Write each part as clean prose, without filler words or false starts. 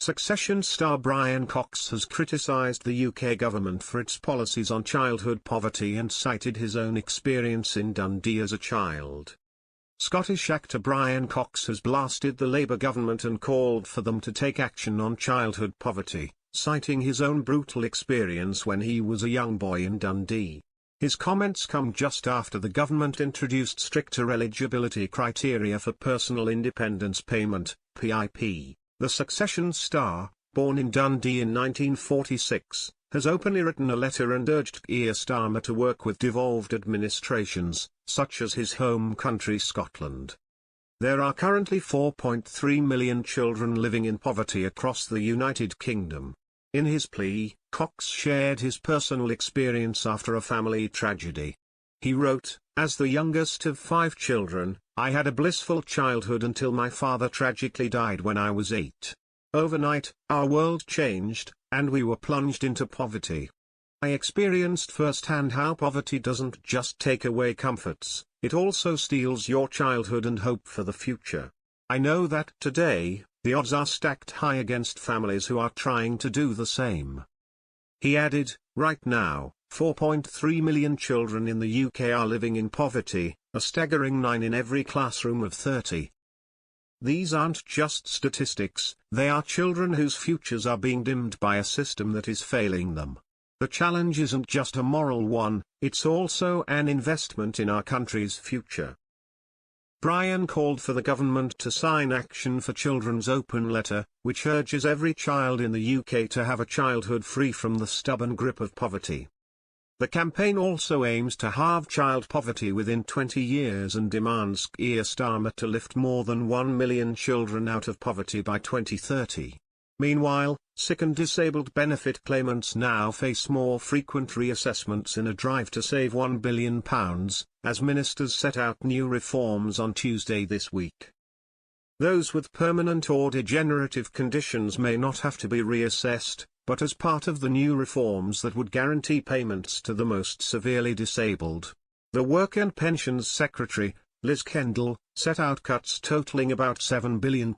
Succession star Brian Cox has criticised the UK government for its policies on childhood poverty and cited his own experience in Dundee as a child. Scottish actor Brian Cox has blasted the Labour government and called for them to take action on childhood poverty, citing his own brutal experience when he was a young boy in Dundee. His comments come just after the government introduced stricter eligibility criteria for personal independence payment, PIP. The Succession star, born in Dundee in 1946, has openly written a letter and urged Keir Starmer to work with devolved administrations, such as his home country Scotland. There are currently 4.3 million children living in poverty across the United Kingdom. In his plea, Cox shared his personal experience after a family tragedy. He wrote, "As the youngest of 5 children, I had a blissful childhood until my father tragically died when I was 8. Overnight, our world changed, and we were plunged into poverty. I experienced firsthand how poverty doesn't just take away comforts, it also steals your childhood and hope for the future. I know that today, the odds are stacked high against families who are trying to do the same." He added, "Right now, 4.3 million children in the UK are living in poverty, a staggering 9 in every classroom of 30. These aren't just statistics, they are children whose futures are being dimmed by a system that is failing them. The challenge isn't just a moral one, it's also an investment in our country's future." Brian called for the government to sign Action for Children's open letter, which urges every child in the UK to have a childhood free from the stubborn grip of poverty. The campaign also aims to halve child poverty within 20 years and demands Keir Starmer to lift more than 1 million children out of poverty by 2030. Meanwhile, sick and disabled benefit claimants now face more frequent reassessments in a drive to save £1 billion, as ministers set out new reforms on Tuesday this week. Those with permanent or degenerative conditions may not have to be reassessed, but as part of the new reforms that would guarantee payments to the most severely disabled. The Work and Pensions Secretary, Liz Kendall, set out cuts totaling about £7 billion.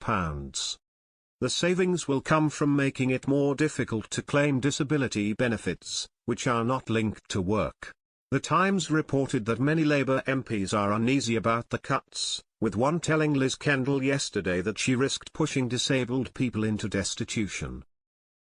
The savings will come from making it more difficult to claim disability benefits, which are not linked to work. The Times reported that many Labour MPs are uneasy about the cuts, with one telling Liz Kendall yesterday that she risked pushing disabled people into destitution.